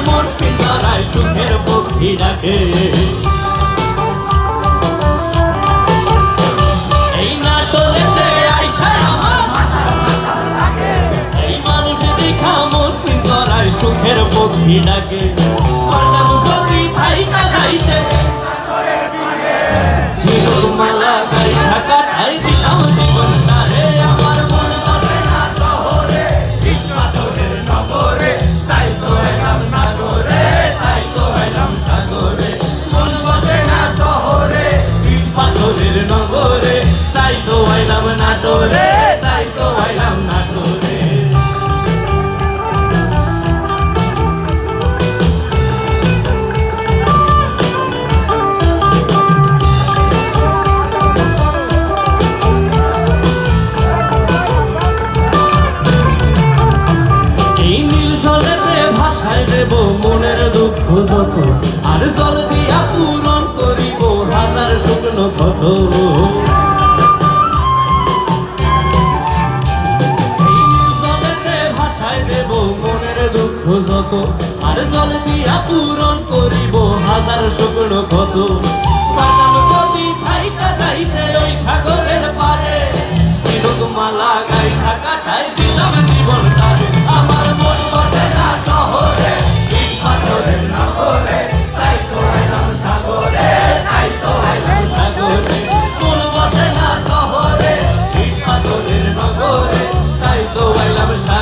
মন পিঞ্জরায় সুখের পক্ষী ডাকে। এই নাটোরেতে আইসা আমার এই মানুষ দেখা মন পিঞ্জরায় সুখের পক্ষী ডাকে। পারতাম যদি থাইকা যাইতে ঝিনুকমালা গাই ঢাকা ঠাই দিতাম জীবনটারে। আমার মন বসে না শহরে ইট পাথরের নগরে, তাই তো এলাম সাগরে, তাই তো এলাম সাগরে। মন বসে না শহরে ইট পাথরের নগরে, তাই তো এলাম নাটোরে, তাই তো এলাম নাটোরে। মনের দুঃখ যত আর জল দিয়া পূরণ করিব হাজার শুকনো ক্ষত। জলেতে ভাষায় দেব মনের দুঃখ যত আর জল দিয়া পূরণ করিব হাজার শুকনো ক্ষত। পারতাম যদি থাইকা যাইতে ওই সাগরের পারে ঝিনুকমালা গাই ঢাকা ঠাই দিতাম জীবনটারে। আমার মন বসে না শহরে ইট পাথরের নগরে, তাই তো এলাম সাগরে, তাই তো এলাম সাগরে। মন বসে না শহরে ইট পাথরের নগরে, তাই তো এলাম সাগরে।